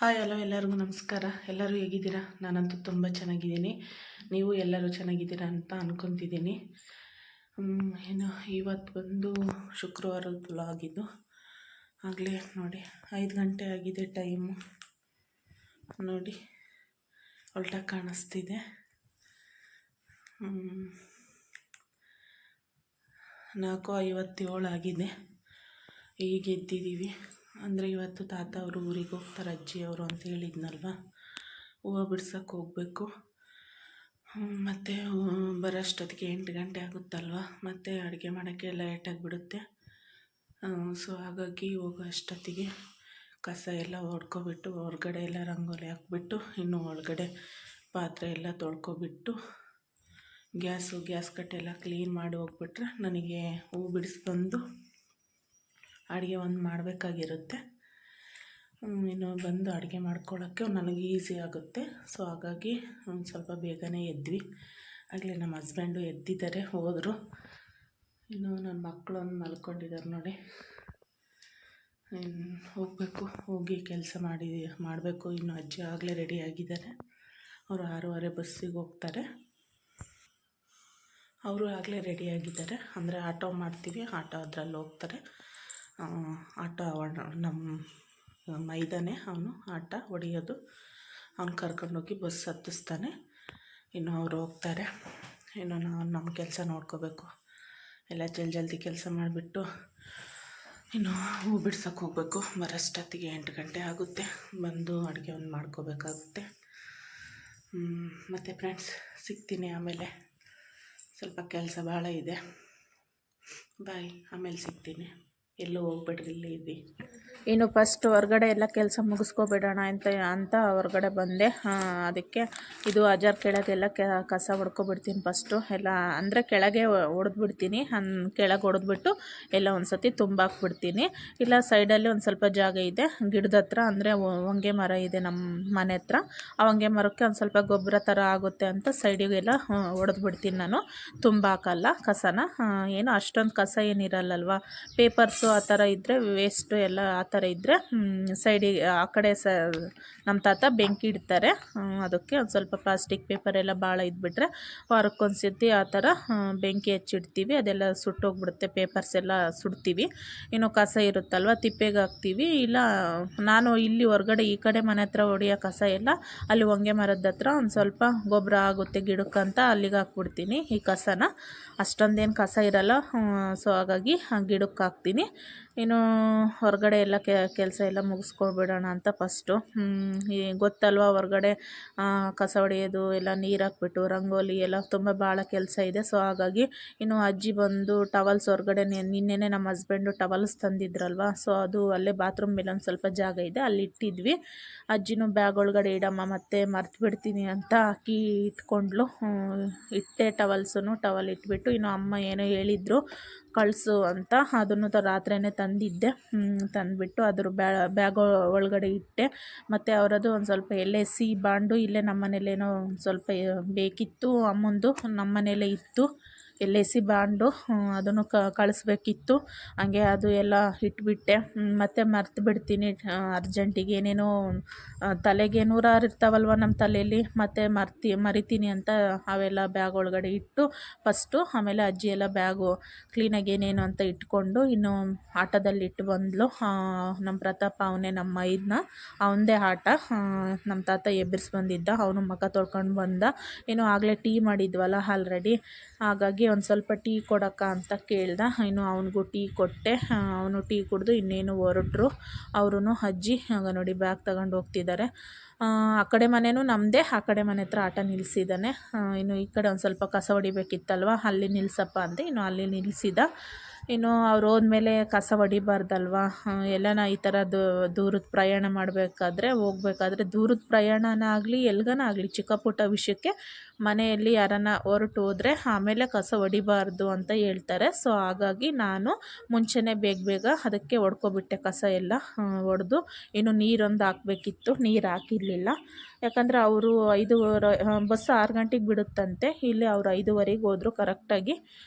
Hi hello ಎಲ್ಲರಿಗೂ ನಮಸ್ಕಾರ. ಎಲ್ಲರೂ ಹೇಗಿದ್ದೀರಾ? ನಾನಂತೂ ತುಂಬ ಚೆನ್ನಾಗಿದ್ದೀನಿ. ನೀವು ಎಲ್ಲರೂ ಚೆನ್ನಾಗಿದ್ದೀರಾ ಅಂತ ಅಂದ್ಕೊತಿದ್ದೀನಿ. ಏನು ಇವತ್ತು ಬಂದು ಶುಕ್ರವಾರದ ವ್ಲಾಗ್ ಇದು. ಆಗಲೇ ನೋಡಿ 5 ಗಂಟೆ ಆಗಿದೆ ಟೈಮು. ನೋಡಿ ಹೊಲ್ಟಾಗಿ ಕಾಣಿಸ್ತಿದೆ. 4:57 ಆಗಿದೆ. ಈಗ ಎದ್ದಿದ್ದೀವಿ. ಅಂದರೆ ಇವತ್ತು ತಾತ ಅವರು ಊರಿಗೆ ಹೋಗ್ತಾರೆ, ಅಜ್ಜಿಯವರು ಅಂತ ಹೇಳಿದ್ನಲ್ವ. ಹೂವು ಬಿಡ್ಸೋಕ್ಕೆ ಹೋಗಬೇಕು. ಮತ್ತು ಬರೋಷ್ಟೊತ್ತಿಗೆ 8 ಗಂಟೆ ಆಗುತ್ತಲ್ವ. ಮತ್ತು ಅಡುಗೆ ಮಾಡೋಕ್ಕೆ ಲೇಟಾಗಿ ಬಿಡುತ್ತೆ. ಸೊ ಹಾಗಾಗಿ ಹೋಗೋ ಅಷ್ಟೊತ್ತಿಗೆ ಕಸ ಎಲ್ಲ ಹೊಡ್ಕೊಬಿಟ್ಟು ಹೊರಗಡೆ ಎಲ್ಲ ರಂಗೋಲಿ ಹಾಕ್ಬಿಟ್ಟು ಇನ್ನು ಒಳಗಡೆ ಪಾತ್ರೆ ಎಲ್ಲ ತೊಳ್ಕೊಬಿಟ್ಟು ಗ್ಯಾಸ್ ಕಟ್ಟೆಲ್ಲ ಕ್ಲೀನ್ ಮಾಡಿ ಹೋಗ್ಬಿಟ್ರೆ ನನಗೆ ಹೂವು ಬಿಡಿಸ್ಬಂದು ಅಡುಗೆ ಒಂದು ಮಾಡಬೇಕಾಗಿರುತ್ತೆ. ಇನ್ನು ಬಂದು ಅಡುಗೆ ಮಾಡ್ಕೊಳ್ಳೋಕ್ಕೆ ನನಗೆ ಈಸಿ ಆಗುತ್ತೆ. ಸೊ ಹಾಗಾಗಿ ಒಂದು ಸ್ವಲ್ಪ ಬೇಗನೆ ಎದ್ವಿ. ಆಗಲೇ ನಮ್ಮ ಹಸ್ಬೆಂಡು ಎದ್ದಿದ್ದಾರೆ, ಹೋದರು. ಇನ್ನು ನನ್ನ ಮಕ್ಕಳು ಮಲ್ಕೊಂಡಿದ್ದಾರೆ ನೋಡಿ. ಹೋಗಬೇಕು, ಹೋಗಿ ಕೆಲಸ ಮಾಡಬೇಕು. ಇನ್ನು ಅಜ್ಜಿ ಆಗಲೇ ರೆಡಿ ಆಗಿದ್ದಾರೆ. ಅವರು 6:30 ಬಸ್ಸಿಗೆ ಹೋಗ್ತಾರೆ. ಅವರು ಆಗಲೇ ರೆಡಿಯಾಗಿದ್ದಾರೆ. ಅಂದರೆ ಆಟೋ ಮಾಡ್ತೀವಿ, ಆಟೋ ಅದರಲ್ಲಿ ಹೋಗ್ತಾರೆ. ಆಟೋ ನಮ್ಮ ಮೈದಾನೆ ಅವನು ಆಟ ಹೊಡೆಯೋದು. ಅವ್ನು ಕರ್ಕೊಂಡೋಗಿ ಬಸ್ ಹತ್ತಿಸ್ತಾನೆ. ಇನ್ನು ಅವರು ಹೋಗ್ತಾರೆ. ಇನ್ನು ನಾವು ನಮ್ಮ ಕೆಲಸ ನೋಡ್ಕೋಬೇಕು. ಎಲ್ಲ ಜಲ್ದಿ ಕೆಲಸ ಮಾಡಿಬಿಟ್ಟು ಇನ್ನು ಹೂ ಬಿಡ್ಸೋಕ್ಕೆ ಹೋಗಬೇಕು. ಬರೋಷ್ಟೊತ್ತಿಗೆ 8 ಗಂಟೆ ಆಗುತ್ತೆ. ಬಂದು ಅಡುಗೆ ಒಂದು ಮಾಡ್ಕೋಬೇಕಾಗುತ್ತೆ. ಮತ್ತು ಫ್ರೆಂಡ್ಸ್ ಸಿಗ್ತೀನಿ ಆಮೇಲೆ. ಸ್ವಲ್ಪ ಕೆಲಸ ಭಾಳ ಇದೆ. ಬಾಯ್, ಆಮೇಲೆ ಸಿಗ್ತೀನಿ. ಎಲ್ಲೂ ಹೋಗ್ಬೇಡ್ರಿ, ಇಲ್ಲೇ ಇದ್ವಿ. ಇನ್ನು ಫಸ್ಟ್ ಹೊರಗಡೆ ಎಲ್ಲ ಕೆಲಸ ಮುಗಿಸ್ಕೊಬಿಡೋಣ ಅಂತ ಹೊರಗಡೆ ಬಂದೆ. ಅದಕ್ಕೆ ಇದು ಅಜಾರ್ ಕೆಳಗೆಲ್ಲ ಕಸ ಹೊಡ್ಕೊಬಿಡ್ತೀನಿ ಫಸ್ಟು. ಎಲ್ಲ ಅಂದರೆ ಕೆಳಗೆ ಹೊಡೆದ್ಬಿಡ್ತೀನಿ. ಕೆಳಗೆ ಹೊಡೆದ್ಬಿಟ್ಟು ಎಲ್ಲ ಒಂದು ಸತಿ ತುಂಬಾಕ್ಬಿಡ್ತೀನಿ. ಇಲ್ಲ ಸೈಡಲ್ಲಿ ಒಂದು ಸ್ವಲ್ಪ ಜಾಗ ಇದೆ ಗಿಡದ ಹತ್ರ, ಅಂದರೆ ಹೊಂಗೆ ಮರ ಇದೆ ನಮ್ಮ ಮನೆ ಹತ್ರ. ಆ ಹೊಂಗೆ ಮರಕ್ಕೆ ಒಂದು ಸ್ವಲ್ಪ ಗೊಬ್ಬರ ಥರ ಆಗುತ್ತೆ ಅಂತ ಸೈಡಿಗೆಲ್ಲ ಹೊಡೆದ್ಬಿಡ್ತೀನಿ ನಾನು. ಹಾಕಲ್ಲ ಕಸನ. ಏನು ಅಷ್ಟೊಂದು ಕಸ ಏನಿರಲ್ಲಲ್ವ. ಪೇಪರ್ಸು ಆ ಥರ ಇದ್ದರೆ ವೇಸ್ಟು ಎಲ್ಲ ಆ ಥರ ಇದ್ದರೆ ಸೈಡಿಗೆ ಆ ಕಡೆ ನಮ್ಮ ತಾತ ಬೆಂಕಿ ಇಡ್ತಾರೆ. ಅದಕ್ಕೆ ಒಂದು ಸ್ವಲ್ಪ ಪ್ಲಾಸ್ಟಿಕ್ ಪೇಪರ್ ಎಲ್ಲ ಭಾಳ ಇದ್ಬಿಟ್ರೆ ವಾರಕ್ಕೊಂದು ಸತಿ ಆ ಥರ ಬೆಂಕಿ ಹಚ್ಚಿಡ್ತೀವಿ. ಅದೆಲ್ಲ ಸುಟ್ಟೋಗ್ಬಿಡುತ್ತೆ, ಪೇಪರ್ಸ್ ಎಲ್ಲ ಸುಡ್ತೀವಿ. ಇನ್ನು ಕಸ ಇರುತ್ತಲ್ವ ತಿಪ್ಪೆಗೆ ಹಾಕ್ತೀವಿ. ಇಲ್ಲ ನಾನು ಇಲ್ಲಿ ಹೊರಗಡೆ ಈ ಕಡೆ ಮನೆ ಹತ್ರ ಹೊಡೆಯೋ ಕಸ ಎಲ್ಲ ಅಲ್ಲಿ ಹೊಂಗೆ ಮರದ ಹತ್ರ ಒಂದು ಸ್ವಲ್ಪ ಗೊಬ್ಬರ ಆಗುತ್ತೆ ಗಿಡಕ್ಕಂತ ಅಲ್ಲಿಗೆ ಹಾಕ್ಬಿಡ್ತೀನಿ ಈ ಕಸನ. ಅಷ್ಟೊಂದೇನು ಕಸ ಇರಲ್ಲ. ಸೊ ಹಾಗಾಗಿ ಗಿಡಕ್ಕೆ ಹಾಕ್ತೀನಿ. ಇನ್ನು ಹೊರಗಡೆ ಎಲ್ಲ ಕೆಲಸ ಎಲ್ಲ ಮುಗಿಸ್ಕೊಬಿಡೋಣ ಅಂತ ಫಸ್ಟು. ಗೊತ್ತಲ್ವ ಹೊರಗಡೆ ಕಸ ಹೊಡೆಯೋದು ಎಲ್ಲ, ನೀರು ಹಾಕ್ಬಿಟ್ಟು ರಂಗೋಲಿ ಎಲ್ಲ ತುಂಬ ಭಾಳ ಕೆಲಸ ಇದೆ. ಸೊ ಹಾಗಾಗಿ ಇನ್ನು ಅಜ್ಜಿ ಬಂದು ಟವಲ್ಸ್ ಹೊರಗಡೆ ನಿನ್ನೆನೇ ನಮ್ಮ ಹಸ್ಬೆಂಡು ಟವಲ್ಸ್ ತಂದಿದ್ರಲ್ವ. ಸೊ ಅದು ಅಲ್ಲೇ ಬಾತ್ರೂಮ್ ಮೇಲೆ ಒಂದು ಸ್ವಲ್ಪ ಜಾಗ ಇದೆ, ಅಲ್ಲಿ ಇಟ್ಟಿದ್ವಿ. ಅಜ್ಜಿನೂ ಬ್ಯಾಗ್ ಒಳಗಡೆ ಇಡಮ್ಮ ಮತ್ತೆ ಮರ್ತು ಬಿಡ್ತೀನಿ ಅಂತ ಹಾಕಿ ಇಟ್ಕೊಂಡ್ಲು. ಇಟ್ಟೆ ಟವಲ್ ಇಟ್ಬಿಟ್ಟು ಇನ್ನು ಅಮ್ಮ ಏನೋ ಹೇಳಿದ್ರು ಕಳಿಸು ಅಂತ, ಅದನ್ನು ರಾತ್ರಿಯೇ ತಂದಿದ್ದೆ. ತಂದುಬಿಟ್ಟು ಅದ್ರ ಬ್ಯಾಗ್ ಒಳಗಡೆ ಇಟ್ಟೆ. ಮತ್ತು ಅವರದು ಒಂದು ಸ್ವಲ್ಪ LIC ಬಾಂಡು ಇಲ್ಲೇ ನಮ್ಮ ಮನೇಲೇನೋ ಸ್ವಲ್ಪ ಬೇಕಿತ್ತು. ಅಮ್ಮಂದು ನಮ್ಮ ಮನೇಲೇ ಇತ್ತು LIC ಬಾಂಡು, ಅದನ್ನು ಕಳಿಸ್ಬೇಕಿತ್ತು. ಹಂಗೆ ಅದು ಎಲ್ಲ ಇಟ್ಬಿಟ್ಟೆ. ಮತ್ತು ಮರ್ತು ಬಿಡ್ತೀನಿ ಅರ್ಜೆಂಟಿಗೆ. ಏನೇನೋ ತಲೆಗೆ 106 ಇರ್ತಾವಲ್ವ ನಮ್ಮ ತಲೆಯಲ್ಲಿ, ಮತ್ತು ಮರಿತೀನಿ ಅಂತ ಅವೆಲ್ಲ ಬ್ಯಾಗ್ ಒಳಗಡೆ ಇಟ್ಟು ಫಸ್ಟು. ಆಮೇಲೆ ಅಜ್ಜಿ ಎಲ್ಲ ಬ್ಯಾಗು ಕ್ಲೀನಾಗಿ ಏನೇನು ಅಂತ ಇಟ್ಕೊಂಡು ಇನ್ನು ಆಟೋದಲ್ಲಿ ಇಟ್ಟು ಬಂದಳು. ನಮ್ಮ ಪ್ರತಾಪ ಅವನೇ ನಮ್ಮ ಮೈದನ, ಅವನದೇ ಆಟ. ನಮ್ಮ ತಾತ ಎಬ್ಬರಿಸಿ ಬಂದಿದ್ದ, ಅವನು ಮುಖ ತೊಳ್ಕೊಂಡು ಬಂದ. ಇನ್ನು ಆಗಲೇ ಟೀ ಮಾಡಿದ್ವಲ್ಲ ಆಲ್ರೆಡಿ, ಹಾಗಾಗಿ ಒಂದು ಸ್ವಲ್ಪ ಟೀ ಕೊಡೋಕ್ಕ ಅಂತ ಕೇಳ್ದ. ಇನ್ನು ಅವನಿಗೂ ಟೀ ಕೊಟ್ಟೆ. ಅವನು ಟೀ ಕುಡಿದು ಇನ್ನೇನು ಹೊರಟ್ರು ಅವರು. ಅಜ್ಜಿ ಆಗ ನೋಡಿ ಬ್ಯಾಗ್ ತಗೊಂಡು ಹೋಗ್ತಿದ್ದಾರೆ. ಆ ಕಡೆ ಮನೆಯೂ ನಮ್ಮದೇ, ಆ ಕಡೆ ಮನೆ ಹತ್ರ ಆಟ ನಿಲ್ಲಿಸಿದ್ದಾನೆ. ಇನ್ನು ಈ ಕಡೆ ಒಂದು ಸ್ವಲ್ಪ ಕಸ ಹೊಡಿಬೇಕಿತ್ತಲ್ವ, ಅಲ್ಲಿ ನಿಲ್ಲಿಸಪ್ಪ ಅಂದೆ. ಇನ್ನು ಅಲ್ಲಿ ನಿಲ್ಲಿಸಿದ. ಇನ್ನು ಅವ್ರು ಹೋದ್ಮೇಲೆ ಕಸ ಹೊಡಿಬಾರ್ದಲ್ವ. ಎಲ್ಲನ ಈ ಥರ ದೂರದ ಪ್ರಯಾಣ ಹೋಗ್ಬೇಕಾದ್ರೆ ದೂರದ ಪ್ರಯಾಣನ ಆಗಲಿ ಎಲ್ಗನ ಆಗಲಿ ಚಿಕ್ಕ ಪುಟ್ಟ ವಿಷಯಕ್ಕೆ ಮನೆಯಲ್ಲಿ ಯಾರನ್ನ ಹೊರಟು ಹೋದರೆ ಆಮೇಲೆ ಕಸ ಹೊಡಿಬಾರ್ದು ಅಂತ ಹೇಳ್ತಾರೆ. ಸೊ ಹಾಗಾಗಿ ನಾನು ಮುಂಚೆನೇ ಬೇಗ ಅದಕ್ಕೆ ಹೊಡ್ಕೊಬಿಟ್ಟೆ. ಕಸ ಎಲ್ಲ ಹೊಡೆದು ಇನ್ನು ನೀರೊಂದು ಹಾಕಬೇಕಿತ್ತು, ನೀರು ಹಾಕಿರಲಿಲ್ಲ. ಯಾಕಂದರೆ ಅವರು 5 ಬಸ್ 6 ಗಂಟೆಗೆ ಬಿಡುತ್ತಂತೆ. ಇಲ್ಲಿ ಅವರು 5:15ಗೆ ಹೋದರು ಕರೆಕ್ಟಾಗಿ.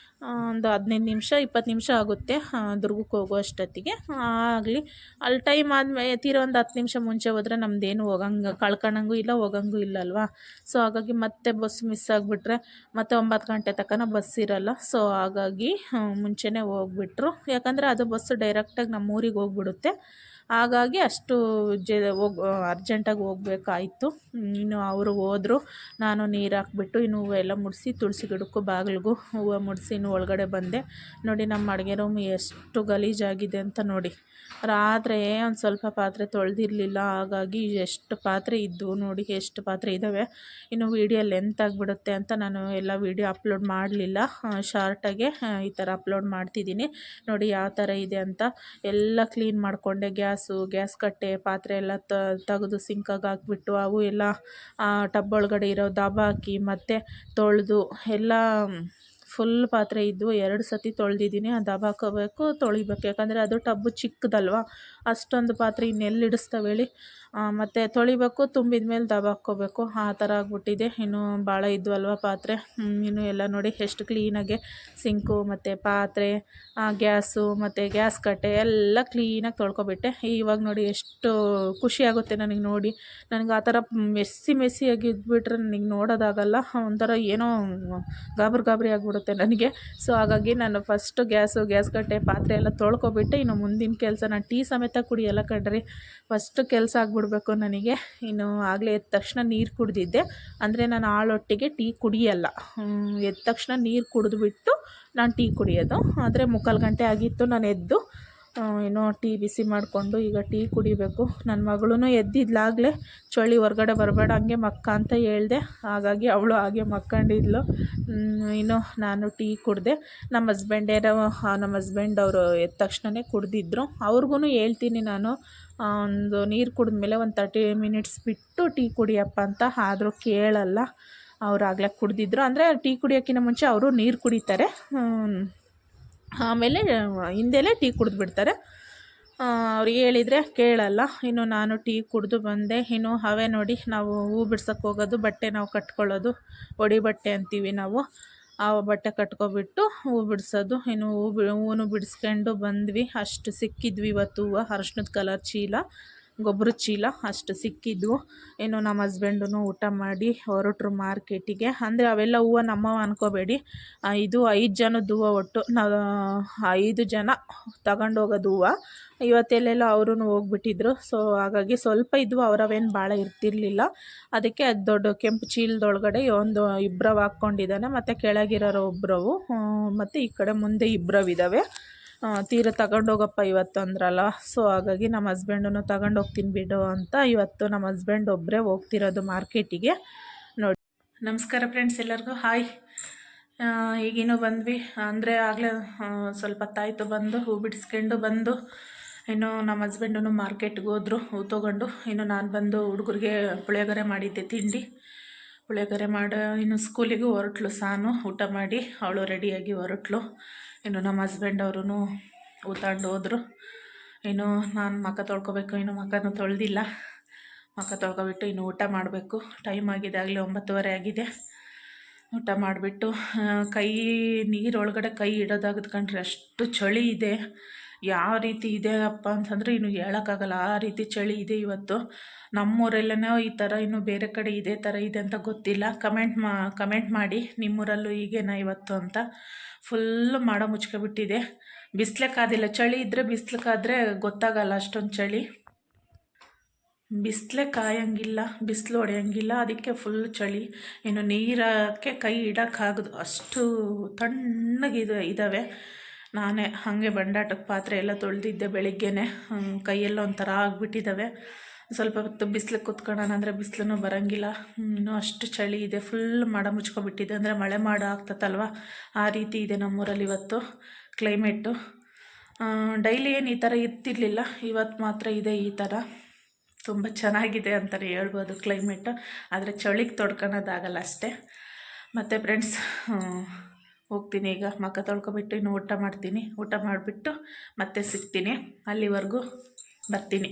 ಒಂದು 15 ನಿಮಿಷ 20 ನಿಮಿಷ ಆಗುತ್ತೆ ದುರ್ಗಕ್ಕೆ ಹೋಗೋ ಅಷ್ಟೊತ್ತಿಗೆ. ಆಗಲಿ ಅಲ್ಲಿ ಟೈಮ್ ಆದಮೇಲೆ ತೀರ ಒಂದು 10 ನಿಮಿಷ ಮುಂಚೆ ಹೋದರೆ ನಮ್ಮದೇನು ಕಳ್ಕೊಳಂಗೂ ಇಲ್ಲ ಹೋಗಂಗೂ ಇಲ್ಲ ಅಲ್ವಾ. ಸೊ ಹಾಗಾಗಿ ಮತ್ತೆ ಬಸ್ ಮಿಸ್ ಆಗಿಬಿಟ್ರೆ ಮತ್ತೆ 9 ಗಂಟೆ ತನಕ ಬಸ್ ಇರಲ್ಲ. ಸೊ ಹಾಗಾಗಿ ಮುಂಚೆನೇ ಹೋಗ್ಬಿಟ್ರು, ಯಾಕಂದರೆ ಅದು ಬಸ್ಸು ಡೈರೆಕ್ಟಾಗಿ ನಮ್ಮ ಊರಿಗೆ ಹೋಗ್ಬಿಡುತ್ತೆ. ಹಾಗಾಗಿ ಅಷ್ಟು ಅರ್ಜೆಂಟಾಗಿ ಹೋಗ್ಬೇಕಾಯ್ತು. ಇನ್ನು ಅವರು ಹೋದರು, ನಾನು ನೀರು ಹಾಕ್ಬಿಟ್ಟು ಇನ್ನು ಹೂವೆಲ್ಲ ಮುಡಿಸಿ ತುಳಸಿ ಗಿಡಕ್ಕೂ ಬಾಗಿಲಿಗೂ ಹೂವು ಮುಡಿಸಿ ಇನ್ನು ಒಳಗಡೆ ಬಂದೆ. ನೋಡಿ ನಮ್ಮ ಅಡುಗೆ ರೂಮ್ ಎಷ್ಟು ಗಲೀಜಾಗಿದೆ ಅಂತ ನೋಡಿ. ರಾತ್ರಿ ಒಂದು ಸ್ವಲ್ಪ ಪಾತ್ರೆ ತೊಳೆದಿರಲಿಲ್ಲ, ಹಾಗಾಗಿ ಎಷ್ಟು ಪಾತ್ರೆ ಇದ್ದವು ನೋಡಿ, ಎಷ್ಟು ಪಾತ್ರೆ ಇದ್ದಾವೆ. ಇನ್ನು ವೀಡಿಯೋ ಲೆಂತ್ ಆಗಿಬಿಡುತ್ತೆ ಅಂತ ನಾನು ಎಲ್ಲ ವೀಡಿಯೋ ಅಪ್ಲೋಡ್ ಮಾಡಲಿಲ್ಲ, ಶಾರ್ಟಾಗೆ ಈ ಥರ ಅಪ್ಲೋಡ್ ಮಾಡ್ತಿದ್ದೀನಿ. ನೋಡಿ ಯಾವ ಥರ ಇದೆ ಅಂತ. ಎಲ್ಲ ಕ್ಲೀನ್ ಮಾಡಿಕೊಂಡೆ, ಗ್ಯಾಸ್ ಕಟ್ಟೆ ಪಾತ್ರೆ ಎಲ್ಲ ತೆಗೆದು ಸಿಂಕಾಗಿ ಹಾಕ್ಬಿಟ್ಟು ಅವು ಎಲ್ಲ ಟಬ್ ಒಳಗಡೆ ಇರೋ ದಬಾಕಿ ಮತ್ತು ತೊಳೆದು ಎಲ್ಲ ಫುಲ್ ಪಾತ್ರೆ ಇದ್ದವು. 2 ಸತಿ ತೊಳೆದಿದ್ದೀನಿ. ಅದು ದಬಾಕೋಬೇಕು, ತೊಳಿಬೇಕು, ಯಾಕಂದರೆ ಅದು ಟಬ್ಬು ಚಿಕ್ಕದಲ್ವ, ಅಷ್ಟೊಂದು ಪಾತ್ರೆ ಇನ್ನೆಲ್ಲಿ ಇಡಿಸ್ತಾವೆ ಹೇಳಿ. ಮತ್ತು ತೊಳಿಬೇಕು, ತುಂಬಿದ ಮೇಲೆ ದಬಾಕ್ಕೋಬೇಕು, ಆ ಥರ ಆಗ್ಬಿಟ್ಟಿದೆ. ಇನ್ನು ಭಾಳ ಇದ್ವಲ್ವ ಪಾತ್ರೆ. ಇನ್ನು ಎಲ್ಲ ನೋಡಿ ಎಷ್ಟು ಕ್ಲೀನಾಗೆ ಸಿಂಕು ಮತ್ತು ಪಾತ್ರೆ, ಗ್ಯಾಸು ಮತ್ತು ಗ್ಯಾಸ್ ಕಟ್ಟೆ ಎಲ್ಲ ಕ್ಲೀನಾಗಿ ತೊಳ್ಕೊಬಿಟ್ಟೆ. ಇವಾಗ ನೋಡಿ ಎಷ್ಟು ಖುಷಿ ಆಗುತ್ತೆ ನನಗೆ ನೋಡಿ. ನನಗೆ ಆ ಥರ ಮೆಸ್ಸಿಯಾಗಿ ಇದ್ಬಿಟ್ರೆ ನನಗೆ ನೋಡೋದಾಗಲ್ಲ, ಒಂಥರ ಏನೋ ಗಾಬರಿ ಆಗಿಬಿಡುತ್ತೆ ನನಗೆ. ಸೊ ಹಾಗಾಗಿ ನಾನು ಫಸ್ಟು ಗ್ಯಾಸ್ ಕಟ್ಟೆ ಪಾತ್ರೆ ಎಲ್ಲ ತೊಳ್ಕೊಬಿಟ್ಟೆ. ಇನ್ನು ಮುಂದಿನ ಕೆಲಸ, ನಾನು ಟೀ ಸಮೇತ ಕುಡಿಯಲ್ಲ ಕಣ್ರಿ, ಫಸ್ಟ್ ಕೆಲಸ ಆಗಿಬಿಡ್ಬೇಕು ನನಗೆ. ಇನ್ನು ಆಗಲೇ ಎದ್ದ ತಕ್ಷಣ ನೀರು ಕುಡಿದಿದ್ದೆ, ಅಂದರೆ ನಾನು ಆಳೊಟ್ಟಿಗೆ ಟೀ ಕುಡಿಯಲ್ಲ. ಎದ್ದ ತಕ್ಷಣ ನೀರು ಕುಡಿದ್ಬಿಟ್ಟು ನಾನು ಟೀ ಕುಡಿಯೋದು. ಆದರೆ 3/4 ಗಂಟೆ ಆಗಿತ್ತು ನಾನು ಎದ್ದು. ಏನೋ ಟೀ ಬಿಸಿ ಮಾಡಿಕೊಂಡು ಈಗ ಟೀ ಕುಡಿಬೇಕು. ನನ್ನ ಮಗಳೂ ಎದ್ದಿದ್ಲಾಗಲೇ, ಚಳಿ ಹೊರ್ಗಡೆ ಬರಬೇಡ ಹಂಗೆ ಮಕ್ಕ ಅಂತ ಹೇಳಿದೆ, ಹಾಗಾಗಿ ಅವಳು ಹಾಗೆ ಮಕ್ಕೊಂಡಿದ್ಲು. ಇನ್ನು ನಾನು ಟೀ ಕುಡಿದೆ. ನಮ್ಮ ಹಸ್ಬೆಂಡ್ ಅವರು ಎದ್ದ ತಕ್ಷಣವೇ ಕುಡಿದಿದ್ರು. ಅವ್ರಿಗೂ ಹೇಳ್ತೀನಿ ನಾನು, ಒಂದು ನೀರು ಕುಡಿದ್ಮೇಲೆ ಒಂದು 30 ಮಿನಿಟ್ಸ್ ಬಿಟ್ಟು ಟೀ ಕುಡಿಯಪ್ಪ ಅಂತ, ಆದರೂ ಕೇಳಲ್ಲ. ಅವ್ರು ಆಗಲೇ ಕುಡಿದಿದ್ರು, ಅಂದರೆ ಟೀ ಕುಡಿಯೋಕ್ಕಿಂತ ಮುಂಚೆ ಅವರು ನೀರು ಕುಡಿತಾರೆ, ಆಮೇಲೆ ಹಿಂದೆಲೇ ಟೀ ಕುಡಿದ್ಬಿಡ್ತಾರೆ. ಅವ್ರಿಗೆ ಹೇಳಿದರೆ ಕೇಳಲ್ಲ. ಇನ್ನು ನಾನು ಟೀ ಕುಡಿದು ಬಂದೆ. ಇನ್ನು ಅವೇ ನೋಡಿ, ನಾವು ಹೂ ಬಿಡ್ಸೋಕ್ಕೆ ಹೋಗೋದು, ಬಟ್ಟೆ ನಾವು ಕಟ್ಕೊಳ್ಳೋದು, ಒಡಿ ಬಟ್ಟೆ ಅಂತೀವಿ ನಾವು, ಆ ಬಟ್ಟೆ ಕಟ್ಕೊಬಿಟ್ಟು ಹೂ ಬಿಡಿಸೋದು. ಇನ್ನು ಹೂವು ಬಿಡಿಸ್ಕೊಂಡು ಬಂದ್ವಿ. ಅಷ್ಟು ಸಿಕ್ಕಿದ್ವಿ ಇವತ್ತು ಹೂವು. ಅರಶಿನದ ಕಲರ್ ಚೀಲ, ಗೊಬ್ಬರದ ಚೀಲ ಅಷ್ಟು ಸಿಕ್ಕಿದ್ವು. ಇನ್ನು ನಮ್ಮ ಹಸ್ಬೆಂಡೂ ಊಟ ಮಾಡಿ ಹೊರಟ್ರು ಮಾರ್ಕೆಟಿಗೆ. ಅಂದರೆ ಅವೆಲ್ಲ ಹೂವು ನಮ್ಮವ ಅನ್ಕೋಬೇಡಿ, ಇದು 5 ಜನದ ಹೂವು. ಒಟ್ಟು ನಾವು 5 ಜನ ತಗೊಂಡೋಗೋದು ಹೂವು. ಇವತ್ತೆಲ್ಲೆಲ್ಲ ಅವರೂ ಹೋಗ್ಬಿಟ್ಟಿದ್ರು. ಸೊ ಹಾಗಾಗಿ ಸ್ವಲ್ಪ ಇದ್ವು, ಅವರವೇನು ಭಾಳ ಇರ್ತಿರ್ಲಿಲ್ಲ. ಅದಕ್ಕೆ ಅದು ದೊಡ್ಡ ಕೆಂಪು ಚೀಲದೊಳಗಡೆ ಒಂದು ಇಬ್ಬರವು ಹಾಕ್ಕೊಂಡಿದ್ದಾನೆ, ಮತ್ತು ಕೆಳಗಿರೋರು ಒಬ್ಬರವು, ಮತ್ತು ಈ ಕಡೆ ಮುಂದೆ ಇಬ್ಬರವಿದ್ದಾವೆ. ತೀರ ತಗೊಂಡೋಗಪ್ಪ ಇವತ್ತು ಅಂದ್ರಲ್ಲ. ಸೊ ಹಾಗಾಗಿ ನಮ್ಮ ಹಸ್ಬೆಂಡನ್ನು ತಗೊಂಡೋಗ್ತೀನಿ ಬಿಡು ಅಂತ ಇವತ್ತು ನಮ್ಮ ಹಸ್ಬೆಂಡ್ ಒಬ್ಬರೇ ಹೋಗ್ತಿರೋದು ಮಾರ್ಕೆಟಿಗೆ. ನೋಡಿ, ನಮಸ್ಕಾರ ಫ್ರೆಂಡ್ಸ್, ಎಲ್ಲರಿಗೂ ಹಾಯ್. ಈಗಿನ್ನೂ ಬಂದ್ವಿ, ಅಂದರೆ ಆಗಲೇ ಸ್ವಲ್ಪ ಹೊತ್ತಾಯಿತು ಬಂದು, ಹೂ ಬಿಡಿಸ್ಕೊಂಡು ಬಂದು. ಇನ್ನು ನಮ್ಮ ಹಸ್ಬೆಂಡೂ ಮಾರ್ಕೆಟ್ಗೆ ಹೋದ್ರು ಹೂ ತೊಗೊಂಡು. ಇನ್ನು ನಾನು ಬಂದು ಹುಡುಗರಿಗೆ ಪುಳಿಯೋಗರೆ ಮಾಡಿದ್ದೆ ತಿಂಡಿ. ಪುಳಿಯೋಗರೆ ಮಾಡಿ ಇನ್ನು ಸ್ಕೂಲಿಗೂ ಹೊರಟ್ಲು ಸಾನು, ಊಟ ಮಾಡಿ ಅವಳು ರೆಡಿಯಾಗಿ ಹೊರಟ್ಲು. ಇನ್ನು ನಮ್ಮ ಹಸ್ಬೆಂಡ್ ಅವರೂ ಹೂ ತಗೊಂಡು ಹೋದರು. ಇನ್ನು ನಾನು ಮುಖ ತೊಳ್ಕೊಬೇಕು, ಇನ್ನು ಮುಖನೂ ತೊಳೆದಿಲ್ಲ. ಮುಖ ತೊಳ್ಕೊಬಿಟ್ಟು ಇನ್ನು ಊಟ ಮಾಡಬೇಕು. ಟೈಮ್ ಆಗಿದೆ, ಆಗಲೇ 9:30 ಆಗಿದೆ. ಊಟ ಮಾಡಿಬಿಟ್ಟು ನೀರೊಳಗಡೆ ಕೈ ಇಡೋದಾಗದು ಕಂಡ್ರೆ ಅಷ್ಟು ಚಳಿ ಇದೆ. ಯಾವ ರೀತಿ ಇದೆ ಅಪ್ಪ ಅಂತಂದರೆ ಇನ್ನು ಹೇಳೋಕ್ಕಾಗಲ್ಲ, ಆ ರೀತಿ ಚಳಿ ಇದೆ ಇವತ್ತು. ನಮ್ಮೂರಲ್ಲೇ ಈ ಥರ, ಇನ್ನು ಬೇರೆ ಕಡೆ ಇದೇ ಥರ ಇದೆ ಅಂತ ಗೊತ್ತಿಲ್ಲ. ಕಮೆಂಟ್ ಮಾಡಿ, ನಿಮ್ಮೂರಲ್ಲೂ ಹೀಗೇನಾ ಇವತ್ತು ಅಂತ. ಫುಲ್ಲು ಮಾಡ ಮುಚ್ಕೊಬಿಟ್ಟಿದೆ, ಬಿಸಿಲೇ ಕಾದಿಲ್ಲ. ಚಳಿ ಇದ್ದರೆ ಬಿಸಿಲು ಕಾದರೆ ಗೊತ್ತಾಗಲ್ಲ ಅಷ್ಟೊಂದು ಚಳಿ. ಬಿಸಿಲೇ ಕಾಯೋಂಗಿಲ್ಲ, ಬಿಸಿಲು ಹೊಡೆಯೋಂಗಿಲ್ಲ, ಅದಕ್ಕೆ ಫುಲ್ ಚಳಿ. ಇನ್ನು ನೀರಕ್ಕೆ ಕೈ ಇಡೋಕ್ಕಾಗದು ಅಷ್ಟು ತಣ್ಣಗಿದೆ ನಾನೇ ಹಾಗೆ ಬಂಡಾಟಕ್ಕೆ ಪಾತ್ರೆ ಎಲ್ಲ ತೊಳೆದಿದ್ದೆ ಬೆಳಿಗ್ಗೆನೇ. ಕೈಯೆಲ್ಲ ಒಂಥರ ಆಗಿಬಿಟ್ಟಿದ್ದಾವೆ. ಸ್ವಲ್ಪ ಹೊತ್ತು ಬಿಸಿಲು ಕೂತ್ಕೊಳ್ಳೋಣ ಅಂದರೆ ಬಿಸಿಲೂ ಬರೋಂಗಿಲ್ಲ. ಇನ್ನೂ ಅಷ್ಟು ಚಳಿ ಇದೆ, ಫುಲ್ ಮಾಡ ಮುಚ್ಕೊಬಿಟ್ಟಿದೆ. ಅಂದರೆ ಮಳೆ ಮಾಡ ಆಗ್ತದಲ್ವ, ಆ ರೀತಿ ಇದೆ ನಮ್ಮೂರಲ್ಲಿ ಇವತ್ತು ಕ್ಲೈಮೇಟು. ಡೈಲಿ ಏನು ಈ ಥರ ಇರ್ತಿರ್ಲಿಲ್ಲ, ಇವತ್ತು ಮಾತ್ರ ಇದೆ ಈ ಥರ. ತುಂಬ ಚೆನ್ನಾಗಿದೆ ಅಂತಲೇ ಹೇಳ್ಬೋದು ಕ್ಲೈಮೇಟು, ಆದರೆ ಚಳಿಗೆ ತೊಡ್ಕೊಳೋದಾಗಲ್ಲ ಅಷ್ಟೇ. ಮತ್ತು ಫ್ರೆಂಡ್ಸ್, ಹೋಗ್ತೀನಿ ಈಗ, ಮುಖ ತೊಳ್ಕೊಬಿಟ್ಟು ಇನ್ನು ಊಟ ಮಾಡ್ತೀನಿ. ಊಟ ಮಾಡಿಬಿಟ್ಟು ಮತ್ತೆ ಸಿಗ್ತೀನಿ, ಅಲ್ಲಿವರೆಗೂ ಬರ್ತೀನಿ.